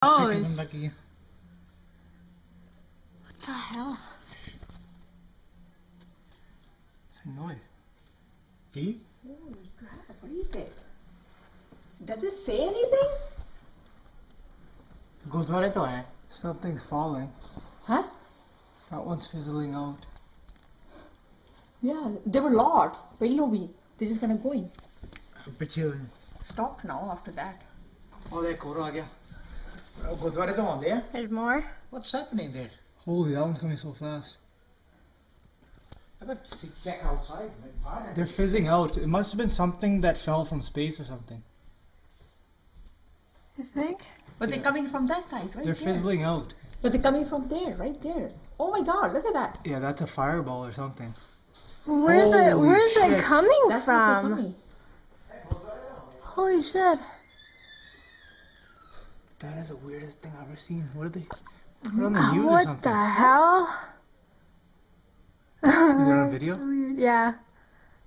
Oh, it's... What the hell? It's a noise. See? Holy crap, what is it? Does it say anything? Gurdwara to hai. Something's falling. Huh? That one's fizzling out. Yeah, there were a lot. They're just gonna go in. Piche. Stop now after that. Oh, there, Koro aa gaya. Gurdwara to aunde hai. There's more? What's happening there? Holy, that one's coming so fast. I got to check outside. They're fizzing out. It must have been something that fell from space or something. You think? But they're coming from that side, right? They're fizzling out. But they're coming from there, right there. Oh my god, look at that. Yeah, that's a fireball or something. Where's it coming That's from? what they're coming. Holy shit. That is the weirdest thing I've ever seen. What did they put on the news or What something? the hell? Is that on video? Weird. Yeah.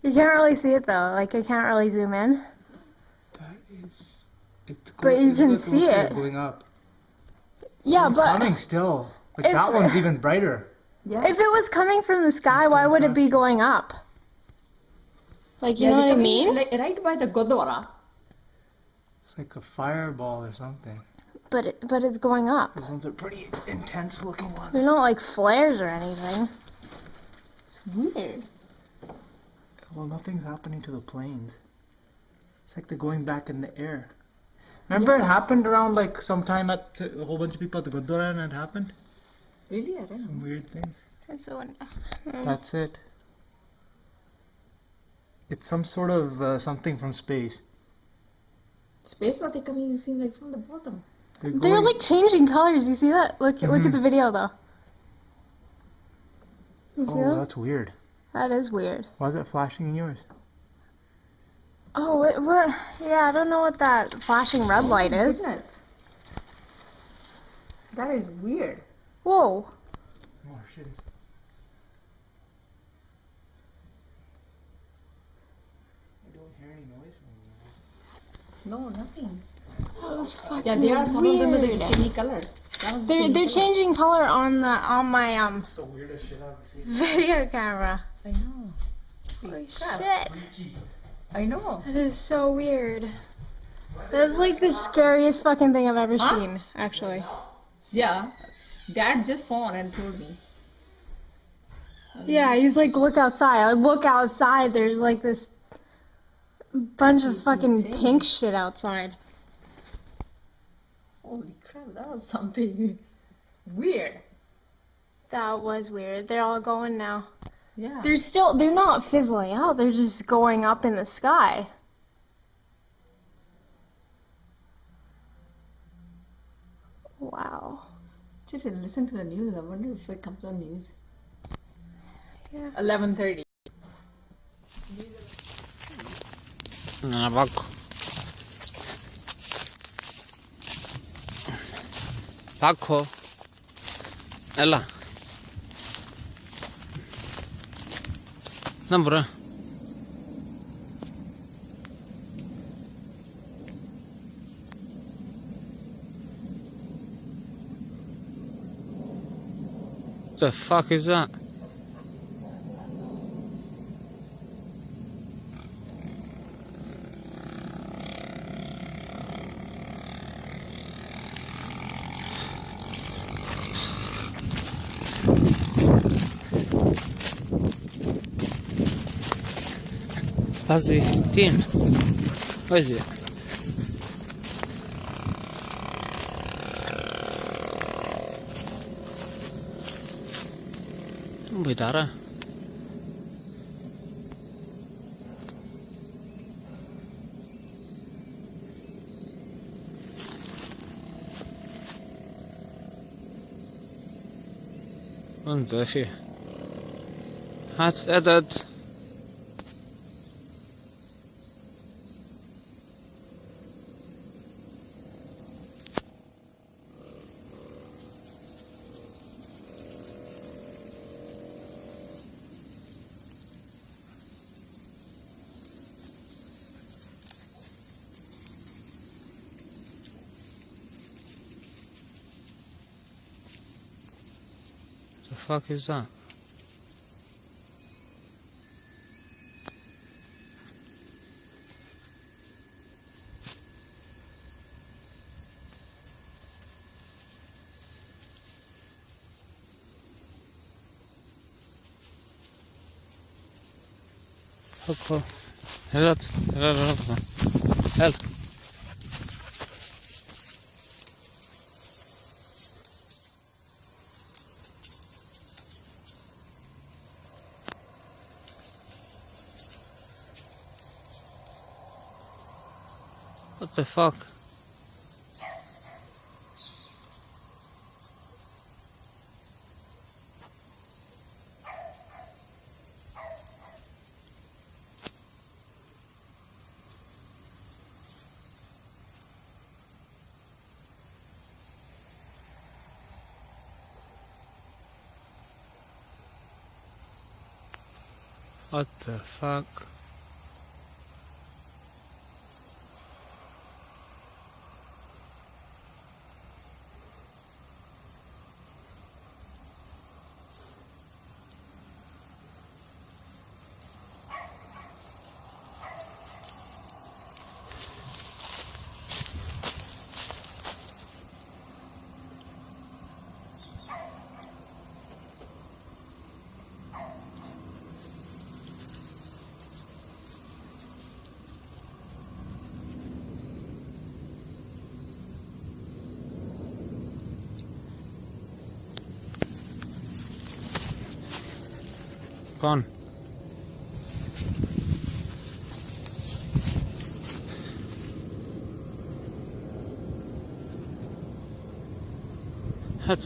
You can't really see it though. Like, I can't really zoom in. That is... It's But you can see looks like it. it's going up. Yeah, It's but coming still. Like if- that one's even brighter. Yeah. if it was coming from the sky, why would it be going up? Like, you know what I mean? Like, right by the Gurdwara. It's like a fireball or something. But it's going up. Those ones are pretty intense looking ones. They're not like flares or anything. It's weird. Well, nothing's happening to the planes. It's like they're going back in the air. Remember it happened around like sometime at a whole bunch of people at the Gurdwara and it happened? Really? I don't know. Some weird things. That's so. That's it. It's some sort of something from space. Space, but they're coming, you seem like from the bottom. They're like changing colors. You see that? Look at the video though. You see Oh, that? that's weird. That is weird. Why is it flashing in yours? Oh, what? Yeah, I don't know what that flashing red light is. Goodness. That is weird. Whoa. Oh shit. I don't hear any noise from No, nothing. That was fucking Yeah, they are some of them weird. are changing color. They're changing color on my That's the weirdest shit I've seen. video camera. I know. Holy crap. shit. I know. That is so weird. That's like the scariest fucking thing I've ever Huh? seen, actually. Yeah. Dad just phoned and told me. Yeah, he's like, look outside. I look outside. There's like this bunch of fucking pink shit outside. Holy crap, that was something weird. That was weird. They're all going now. Yeah. They're not fizzling out. They're just going up in the sky. Wow. Just listen to the news. I wonder if it comes on news. Yeah. 11:30. Abajo. Paco. Ella. Number. The fuck is that? Fazzy, Tim. What is it? Bidara. وانت فيه هات عدد fuck is that? Help. Help. What the fuck? What the fuck? Gone. What?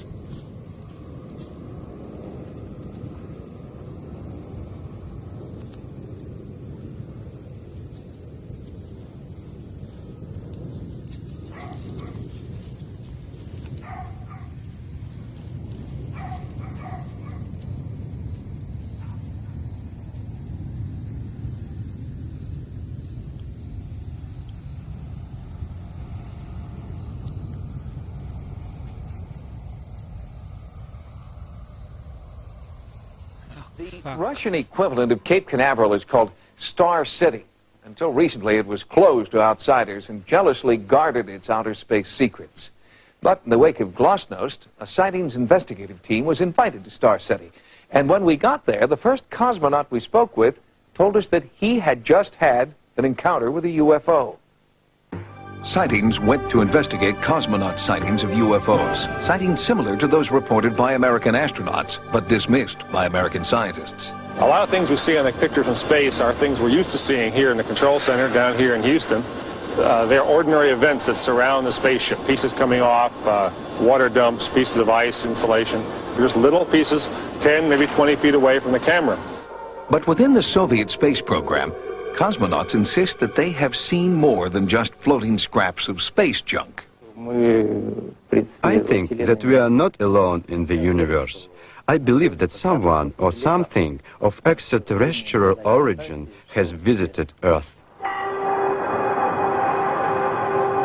The Russian equivalent of Cape Canaveral is called Star City. Until recently, it was closed to outsiders and jealously guarded its outer space secrets. But in the wake of Glasnost, a Sightings investigative team was invited to Star City. And when we got there, the first cosmonaut we spoke with told us that he had just had an encounter with a UFO. Sightings went to investigate cosmonaut sightings of UFOs, sightings similar to those reported by American astronauts, but dismissed by American scientists. A lot of things we see on the pictures from space are things we're used to seeing here in the control center down here in Houston. They're ordinary events that surround the spaceship. Pieces coming off, water dumps, pieces of ice, insulation. They're just little pieces 10, maybe 20 feet away from the camera. But within the Soviet space program, cosmonauts insist that they have seen more than just floating scraps of space junk. I think that we are not alone in the universe. I believe that someone or something of extraterrestrial origin has visited Earth.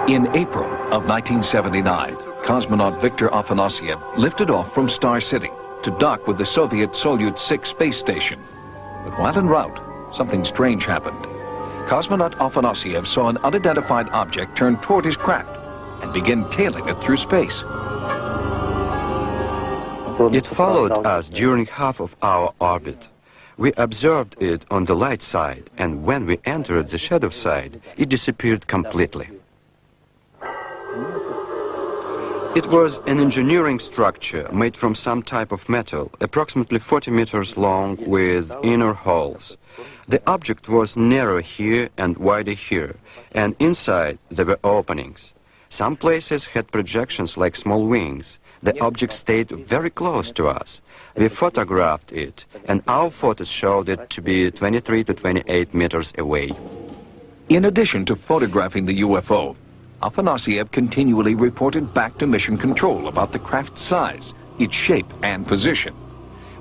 In April of 1979, cosmonaut Viktor Afanasyev lifted off from Star City to dock with the Soviet Soyuz 6 space station. But while en route, something strange happened. Cosmonaut Afanasyev saw an unidentified object turn toward his craft and begin tailing it through space. It followed us during half of our orbit. We observed it on the light side, and when we entered the shadow side, it disappeared completely. It was an engineering structure made from some type of metal, approximately 40 meters long with inner holes. The object was narrow here and wider here, and inside there were openings. Some places had projections like small wings. The object stayed very close to us. We photographed it, and our photos showed it to be 23 to 28 meters away. In addition to photographing the UFO, Afanasyev continually reported back to Mission Control about the craft's size, its shape, and position.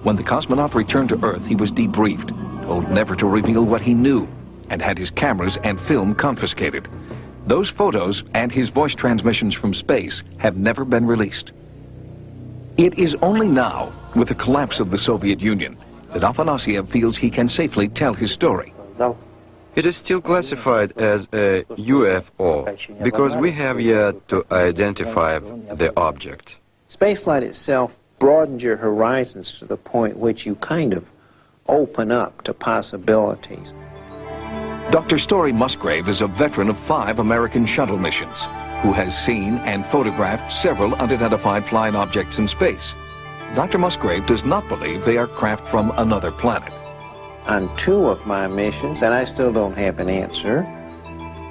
When the cosmonaut returned to Earth, he was debriefed, told never to reveal what he knew, and had his cameras and film confiscated. Those photos and his voice transmissions from space have never been released. It is only now, with the collapse of the Soviet Union, that Afanasyev feels he can safely tell his story. It is still classified as a UFO because we have yet to identify the object. Spaceflight itself broadens your horizons to the point which you kind of open up to possibilities. Dr. Story Musgrave is a veteran of 5 American shuttle missions, who has seen and photographed several unidentified flying objects in space. Dr. Musgrave does not believe they are craft from another planet. On 2 of my missions, and I still don't have an answer,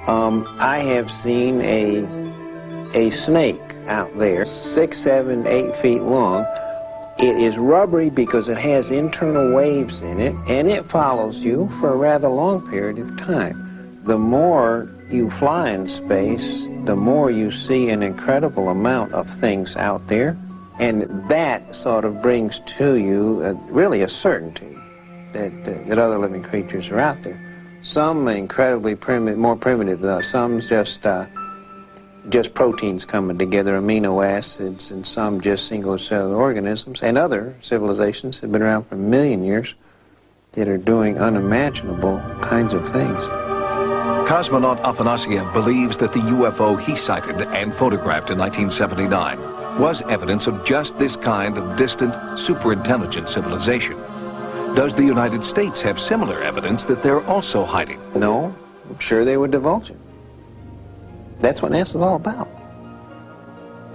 I have seen a snake out there, 6, 7, 8 feet long. It is rubbery because it has internal waves in it, and it follows you for a rather long period of time. The more you fly in space, the more you see an incredible amount of things out there, and that sort of brings to you really a certainty that other living creatures are out there. Some incredibly primitive, more primitive, some just proteins coming together, amino acids, and some just single cellular organisms, and other civilizations have been around for a million years that are doing unimaginable kinds of things. Cosmonaut Afanasyev believes that the UFO he sighted and photographed in 1979 was evidence of just this kind of distant, superintelligent civilization. Does the United States have similar evidence that they're also hiding? No, I'm sure they would divulge it. That's what NASA's all about.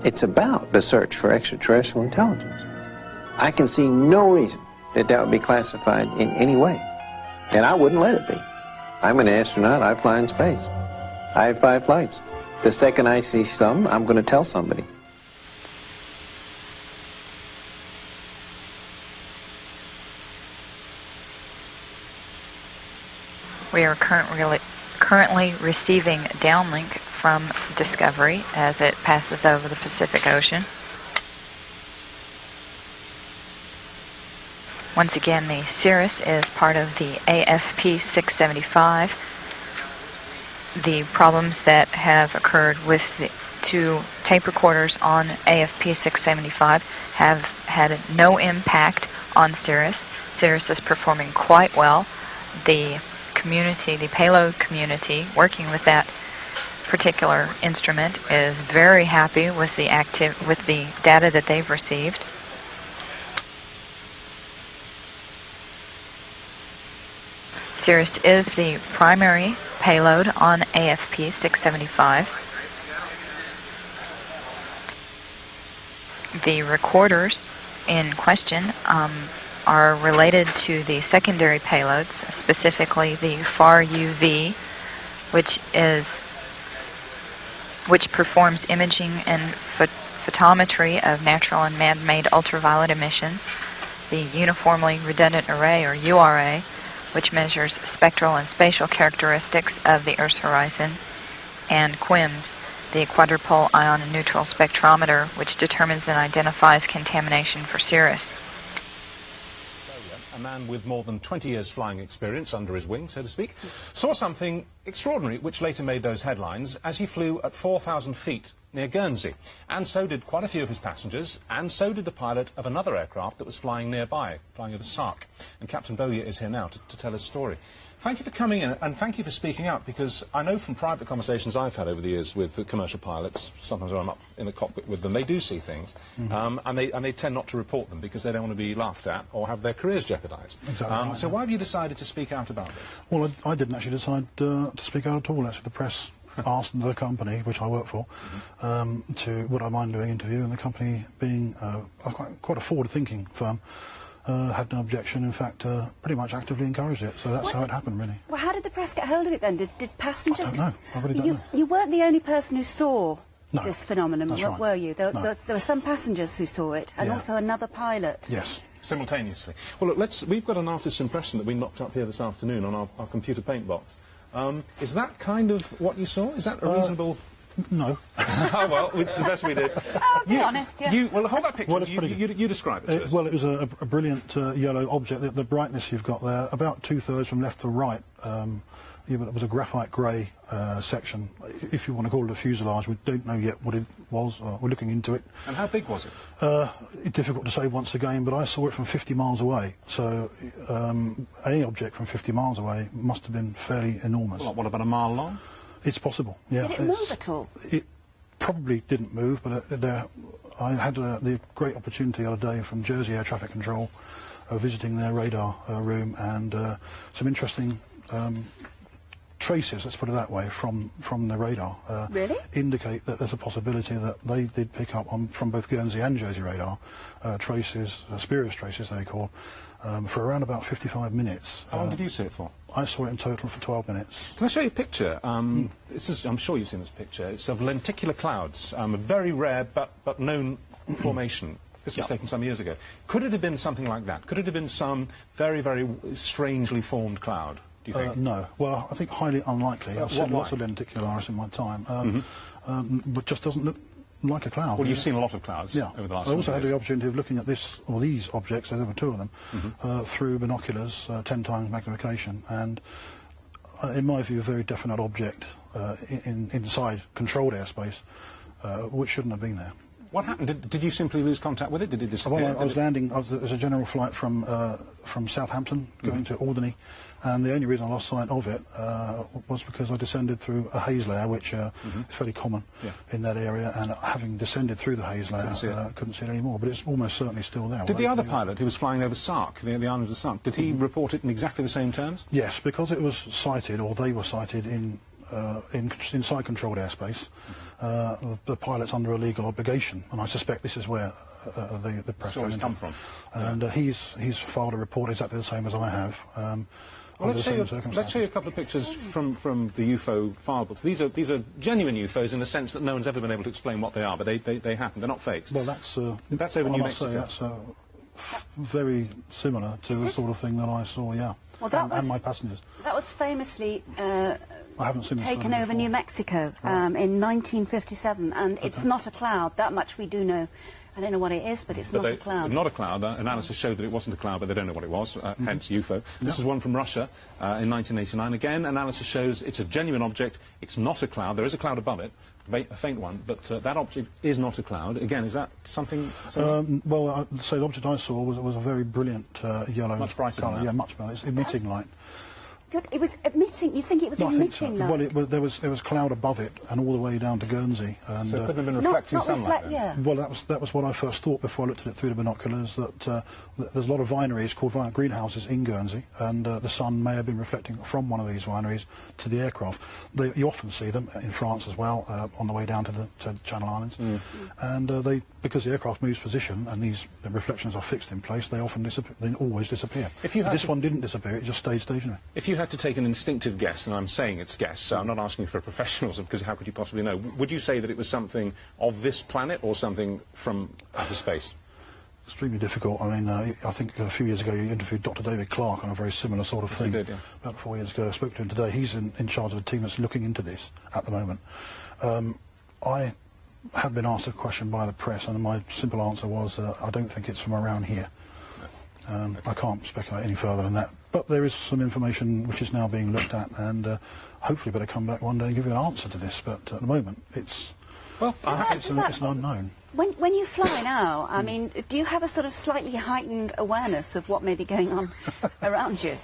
It's about the search for extraterrestrial intelligence. I can see no reason that that would be classified in any way, and I wouldn't let it be. I'm an astronaut, I fly in space. I have 5 flights. The second I see some, I'm going to tell somebody. We are currently receiving downlink from Discovery as it passes over the Pacific Ocean. Once again, the Cirrus is part of the AFP 675. The problems that have occurred with the 2 tape recorders on AFP 675 have had no impact on Cirrus. Cirrus is performing quite well. The community, the payload community working with that particular instrument is very happy with the data that they've received. Cirrus is the primary payload on AFP 675. The recorders in question are related to the secondary payloads, specifically the FAR UV, which performs imaging and photometry of natural and man-made ultraviolet emissions, the Uniformly Redundant Array, or URA, which measures spectral and spatial characteristics of the Earth's horizon, and QIMS, the Quadrupole Ion and Neutral Spectrometer, which determines and identifies contamination for Cirrus. A man with more than 20 years flying experience under his wing, so to speak, saw something extraordinary which later made those headlines as he flew at 4,000 feet near Guernsey. And so did quite a few of his passengers, and so did the pilot of another aircraft that was flying nearby, flying over Sark. And Captain Bowyer is here now to tell his story. Thank you for coming in, and thank you for speaking out, because I know from private conversations I've had over the years with the commercial pilots, sometimes when I'm up in the cockpit with them, they do see things, and they tend not to report them because they don't want to be laughed at or have their careers jeopardised. Exactly right, so why have you decided to speak out about this? Well, I didn't actually decide to speak out at all. Actually, the press asked the company, which I work for, would I mind doing an interview, and the company, being quite a forward-thinking firm, had no objection. In fact, pretty much actively encouraged it. So that's how it happened, really. Well, how did the press get hold of it then? Did passengers? I don't know. I really don't know. You weren't the only person who saw No, this phenomenon, that's right. were you? There, No. there were some passengers who saw it, and Yeah. also another pilot. Yes. Simultaneously. Well, look, we've got an artist's impression that we knocked up here this afternoon on our computer paint box. Is that kind of what you saw? Is that a reasonable... No. Oh, well, it's the best we did. Oh, be honest, yeah. Well, hold that picture. Well, it's pretty good. You describe it to us. Well, it was a brilliant yellow object. The brightness you've got there, about 2/3 from left to right, Yeah, but it was a graphite grey section. If you want to call it a fuselage, we don't know yet what it was. We're looking into it. And how big was it? It's difficult to say once again, but I saw it from 50 miles away. So any object from 50 miles away must have been fairly enormous. Well, what, about a mile long? It's possible, yeah. Did it move at all? It probably didn't move, but I had the great opportunity the other day from Jersey Air Traffic Control visiting their radar room, and some interesting traces, let's put it that way, from the radar really? Indicate that there's a possibility that they did pick up on, from both Guernsey and Jersey radar, traces, spurious traces they call, for around about 55 minutes. How long did you see it for? I saw it in total for 12 minutes. Can I show you a picture? This is, I'm sure you've seen this picture. It's of lenticular clouds, a very rare but known formation. This was taken some years ago. Could it have been something like that? Could it have been some very, very strangely formed cloud, do you think? No. Well, I think highly unlikely. I've seen lots of lenticularis in my time, but just doesn't look like a cloud. Well, you've seen a lot of clouds over the last I also had years. the opportunity of looking at this, or these objects, there were two of them, through binoculars, 10 times magnification, and in my view, a very definite object inside controlled airspace, which shouldn't have been there. What happened? Did you simply lose contact with it? Did it disappear? Well, I was landing. There was a general flight from Southampton going to Albany, and the only reason I lost sight of it was because I descended through a haze layer, which is fairly common in that area. And having descended through the haze layer, couldn't see it anymore. But it's almost certainly still there. Did the other pilot, who was flying over Sark, the island of Sark, did he report it in exactly the same terms? Yes, because it was sighted, or they were sighted inside controlled airspace. The pilot's under a legal obligation, and I suspect this is where the press stories come from. And he's filed a report exactly the same as I have. Well, let's show you a couple of pictures from the UFO file books. These are genuine UFOs in the sense that no one's ever been able to explain what they are, but they happen. They're not fakes. Well, that's over New Mexico. That's very similar to the sort of thing that I saw. Yeah, well, and my passengers. That was famously I haven't seen taken over New Mexico in 1957, and it's not a cloud. That much we do know. I don't know what it is, but it's not a cloud. Not a cloud. Analysis showed that it wasn't a cloud, but they don't know what it was, hence UFO. This is one from Russia in 1989. Again, analysis shows it's a genuine object. It's not a cloud. There is a cloud above it, a faint one, but that object is not a cloud. Again, is that something? Well, so the object I saw was a very brilliant yellow. Much brighter colour. than that. Yeah, much brighter. It's emitting light. Good. It was emitting. You think it was emitting light? Well, there was cloud above it, and all the way down to Guernsey. And, so it couldn't have been reflecting sunlight. Yeah. Well, that was what I first thought before I looked at it through the binoculars. That there's a lot of vineries called greenhouses in Guernsey, and the sun may have been reflecting from one of these vineries to the aircraft. You often see them in France as well on the way down to the Channel Islands, and because the aircraft moves position and these reflections are fixed in place, they often disappear. They always disappear. This one didn't disappear; it just stayed stationary. If you had to take an instinctive guess, and I'm saying it's guess, so I'm not asking for professionals, because how could you possibly know? Would you say that it was something of this planet or something from outer space? Extremely difficult. I mean, I think a few years ago you interviewed Dr. David Clark on a very similar sort of thing. Did, yeah. About 4 years ago. I spoke to him today. He's in charge of a team that's looking into this at the moment. I had been asked a question by the press, and my simple answer was, I don't think it's from around here. I can't speculate any further than that. But there is some information which is now being looked at, and hopefully better come back one day and give you an answer to this. But at the moment, it's an unknown. When you fly now, I mean, do you have a sort of slightly heightened awareness of what may be going on around you?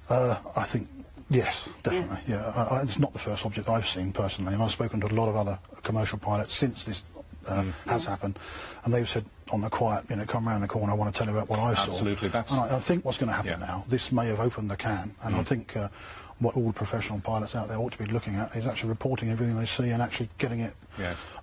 I think, yes, definitely. Yeah, it's not the first object I've seen personally, and I've spoken to a lot of other commercial pilots since this has happened, and they've said on the quiet, come round the corner, I want to tell you about what I saw. Absolutely, that's... And I think what's going to happen now, this may have opened the can, and I think what all professional pilots out there ought to be looking at is actually reporting everything they see and actually getting it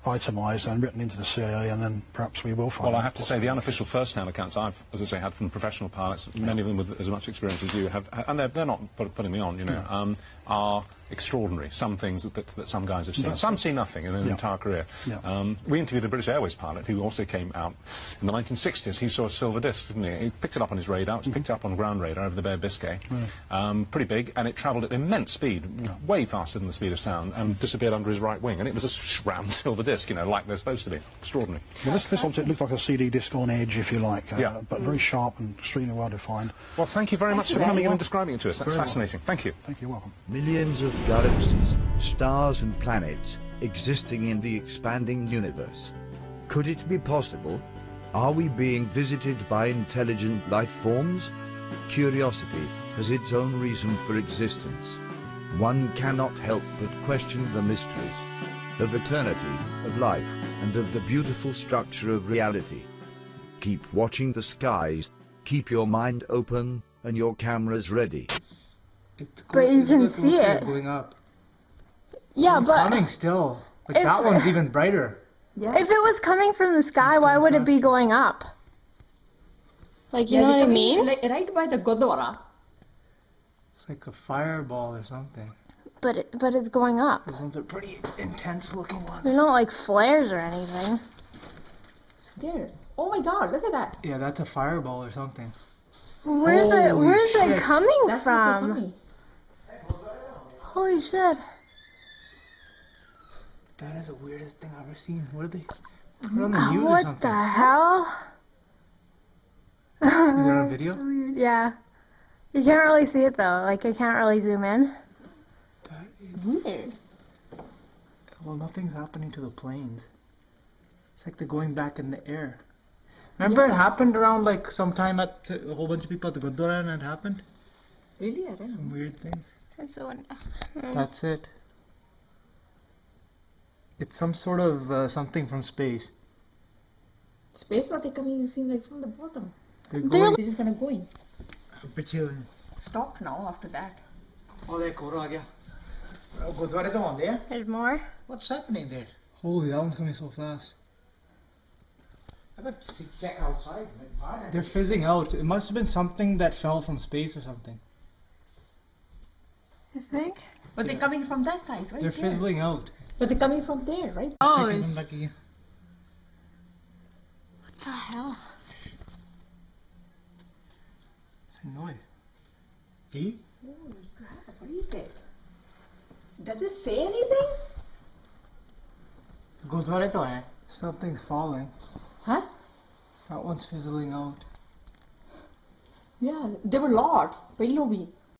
itemised and written into the CAA, and then perhaps we will find out. Well, I have to say, the unofficial first-hand accounts I've, as I say, had from professional pilots, many of them with as much experience as you have, and they're not putting me on, are extraordinary. Some things that some guys have seen. Some see nothing in their entire career. We interviewed a British Airways pilot who also came out in the 1960s. He saw a silver disc, didn't he? He picked it up on his radar. It was picked up on ground radar over the Bay of Biscay. Pretty big, and it travelled at at immense speed, way faster than the speed of sound, and disappeared under his right wing. And it was a round silver disc, you know, like they're supposed to be. Extraordinary. Well, this object looked like a CD disc on edge, if you like, Yeah. but very sharp and extremely well defined. Well, thank you very much for coming in and describing it to us. That's Very fascinating. Thank you. Thank you, welcome. Millions of galaxies, stars and planets existing in the expanding universe. Could it be possible? Are we being visited by intelligent life forms? Curiosity has its own reason for existence. One cannot help but question the mysteries of eternity, of life, and of the beautiful structure of reality. Keep watching the skies, keep your mind open, and your cameras ready. But you can see it. Going up. Yeah, but Coming still. Like if- that one's even brighter. Yeah. if it was coming from the sky, why would it be going up? Like, you know what I mean? Like, right by the Gurdwara. It's like a fireball or something. But it's going up. Those ones are pretty intense looking ones. They're not like flares or anything. Scared. Oh my God! Look at that. Yeah, that's a fireball or something. Where's it? Holy Where's it shit. coming That's not from? coming. Holy shit! That is the weirdest thing I've ever seen. What did they put it on the news or What something? the hell? Is that on video? Weird. Yeah. You can't really see it though. Like I can't really zoom in. That is... Weird. Well, nothing's happening to the planes. It's like they're going back in the air. Remember it happened around like sometime at a whole bunch of people at the Gurdwara and it happened? Really? I don't know. Some weird things. That's so. That's it. It's some sort of something from space. Space, but they coming. You seem like from the bottom. They're going. This is gonna go in. Piche. Stop now. After that. Oh, there, Koro aa gaya. Gurdwara to aunde hain. There's more. What's happening there? Holy, that one's coming so fast. Check outside. They're fizzing out. It must have been something that fell from space or something. I think. But they're coming from that side, right? They're there. fizzling out. But they're coming from there, right? Oh, Checking it's, them back again. what the hell? It's a noise. See? Holy crap! What is it? Does it say anything? Gurdwara to hai. Something's falling. Huh? That one's fizzling out. Yeah, there were a lot. Pehlo bhi.